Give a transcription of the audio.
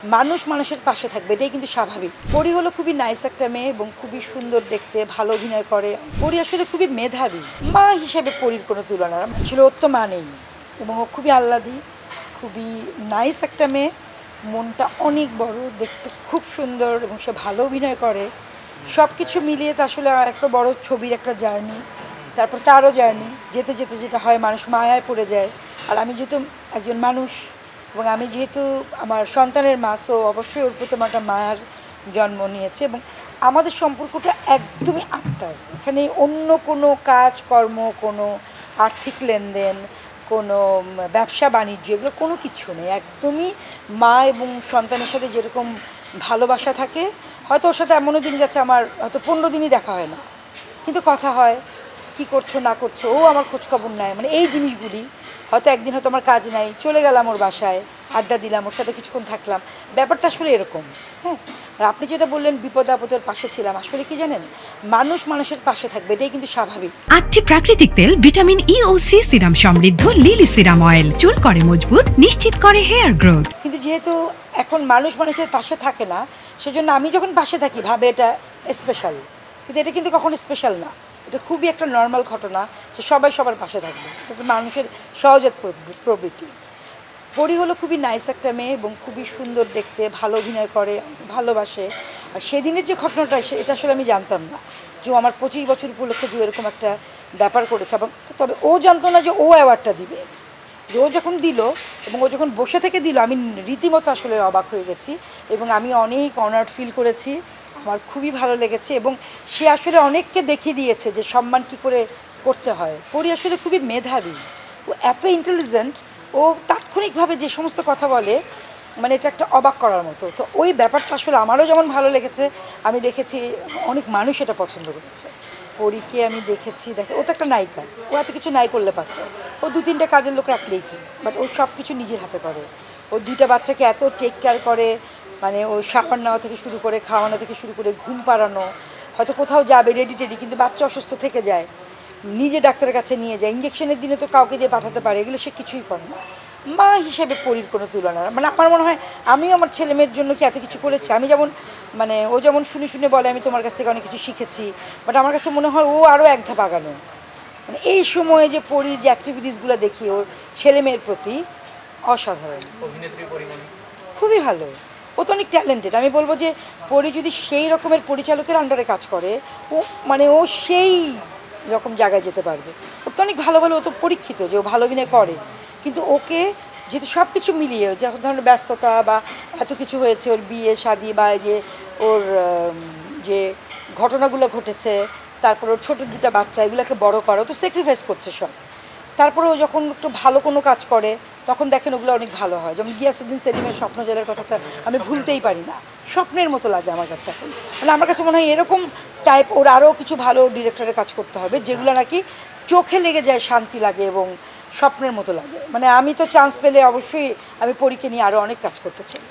মানুষ মানুষের পাশে থাকবে, এটাই কিন্তু স্বাভাবিক। পরি হলো খুবই নাইস একটা মেয়ে এবং খুবই সুন্দর দেখতে, ভালো অভিনয় করে। পরি আসলে খুবই মেধাবী। মা হিসেবে পরির কোনো তুলনা না, আসলে ওর তো মা নেই। এবং ও খুবই আহ্লাদী, খুবই নাইস একটা মেয়ে, মনটা অনেক বড়, দেখতে খুব সুন্দর এবং সে ভালো অভিনয় করে। সব কিছু মিলিয়ে তো আসলে এত বড় ছবির একটা জার্নি, তারপর তারও জার্নি, যেতে যেতে যেটা হয় মানুষ মায়ায় পড়ে যায়। আর আমি যেহেতু একজন মানুষ এবং আমি যেহেতু আমার সন্তানের মা, সো অবশ্যই ওর প্রতি আমার একটা মায়ার জন্ম নিয়েছে। এবং আমাদের সম্পর্কটা একদমই আত্মার, এখানে অন্য কোনো কাজকর্ম, কোনো আর্থিক লেনদেন, কোনো ব্যবসা বাণিজ্য, এগুলো কোনো কিছু নেই। একদমই মা এবং সন্তানের সাথে যেরকম ভালোবাসা থাকে, হয়তো ওর সাথে এমনও দিন গেছে আমার হয়তো 15 দিনই দেখা হয় না, কিন্তু কথা হয়, কি করছো না করছো, ও আমার খোঁজখবর নেয়। মানে এই জিনিসগুলি, হয়তো একদিন হয়তো আমার কাজ নাই, চলে গেলাম ওর বাসায়, আড্ডা দিলাম, ওর সাথে কিছুক্ষণ থাকলাম, ব্যাপারটা আসলে এরকম। হ্যাঁ, আর আপনি যেটা বললেন বিপদ আপদের পাশে ছিলাম, আসলে কি জানেন, মানুষ মানুষের পাশে থাকবে, এটাই কিন্তু স্বাভাবিক। 8টি প্রাকৃতিক তেল, ভিটামিন ই ও সি সিরাম সমৃদ্ধ লিলি সিরাম অয়েল চুল করে মজবুত, নিশ্চিত করে হেয়ার গ্রোথ। কিন্তু যেহেতু এখন মানুষ মানুষের পাশে থাকে না, সেজন্য আমি যখন পাশে থাকি ভাবে এটা স্পেশাল, কিন্তু এটা কিন্তু কখনো স্পেশাল না। এটা খুবই একটা নর্মাল ঘটনা যে সবাই সবার পাশে থাকবে, এটা মানুষের সহজাত প্রবৃত্তি। পরি হলো খুবই নাইস একটা মেয়ে এবং খুবই সুন্দর দেখতে, ভালো অভিনয় করে, ভালোবাসে। আর সেদিনের যে ঘটনাটা, এটা আসলে আমি জানতাম না যে ও আমার 25 বছর উপলক্ষে যে এরকম একটা ব্যাপার করেছে। এবং তবে ও জানতো না যে ও অ্যাওয়ার্ডটা দিবে। যে ও যখন দিল এবং ও যখন বসে থেকে দিল, আমি রীতিমতো আসলে অবাক হয়ে গেছি এবং আমি অনেক অনার্ড ফিল করেছি। আমার খুবই ভালো লেগেছে এবং সে আসলে অনেককে দেখিয়ে দিয়েছে যে সম্মান কী করে করতে হয়। পরি আসলে খুবই মেধাবী, ও এত ইন্টেলিজেন্ট, ও তাৎক্ষণিকভাবে যে সমস্ত কথা বলে, মানে এটা একটা অবাক করার মতো। তো ওই ব্যাপারটা আসলে আমারও যেমন ভালো লেগেছে, আমি দেখেছি অনেক মানুষ এটা পছন্দ করেছে। পরীকে আমি দেখেছি, ও তো একটা নায়িকা, ও এত কিছু নাই করলে পারতো, ও 2-3টা কাজের লোক রাখলেই কি, বাট ও সব কিছু নিজের হাতে করে। ও 2টা বাচ্চাকে এত টেক কেয়ার করে, মানে ও শাওয়ার নেওয়া থেকে শুরু করে, খাওয়ানো থেকে শুরু করে, ঘুম পাড়ানো, হয়তো কোথাও যাবে রেডি টেডি, কিন্তু বাচ্চা অসুস্থ থেকে যায়, নিজে ডাক্তারের কাছে নিয়ে যায়, ইঞ্জেকশনের দিনে তো কাউকে দিয়ে পাঠাতে পারে, এগুলো সে কিছুই করে না। মা হিসেবে পরির কোনো তুলনা না। মানে আমার মনে হয় আমিও আমার ছেলে মেয়ের জন্য কি এত কিছু করেছি। আমি যেমন, মানে ও যেমন শুনে শুনে বলে আমি তোমার কাছ থেকে অনেক কিছু শিখেছি, বাট আমার কাছে মনে হয় ও আরও এক ধাপ আগানো। মানে এই সময়ে যে পরির যে অ্যাক্টিভিটিসগুলো দেখি ওর ছেলে মেয়ের প্রতি, অসাধারণ। খুবই ভালো, ও তো অনেক ট্যালেন্টেড। আমি বলবো যে পরি যদি সেই রকমের পরিচালকের আন্ডারে কাজ করে, ও মানে ও সেই রকম জায়গায় যেতে পারবে। ওর তো অনেক ভালো ভালো, ও তো পরীক্ষিত যে ও ভালো অভিনয় করে, কিন্তু ওকে যেহেতু সব কিছু মিলিয়ে যখন ধরনের ব্যস্ততা বা এত কিছু হয়েছে, ওর বিয়ে শাদি বা যে ওর যে ঘটনাগুলো ঘটেছে, তারপর ওর ছোটো 2টা বাচ্চা, এগুলোকে বড় করা, ও তো স্যাক্রিফাইস করছে সব। তারপরে ও যখন একটু ভালো কোনো কাজ করে, তখন দেখেন ওগুলো অনেক ভালো হয়। যেমন গিয়াসুদ্দিন সেলিমের স্বপ্নজলের কথাটা আমি ভুলতেই পারি না, স্বপ্নের মতো লাগে আমার কাছে এখন। মানে আমার কাছে মনে হয় এরকম টাইপ ওর আরও কিছু ভালো ডিরেক্টরের কাজ করতে হবে, যেগুলো নাকি চোখে লেগে যায়, শান্তি লাগে এবং স্বপ্নের মতো লাগে। মানে আমি তো চান্স পেলে অবশ্যই আমি পরীকে নিয়ে আরও অনেক কাজ করতে চাই।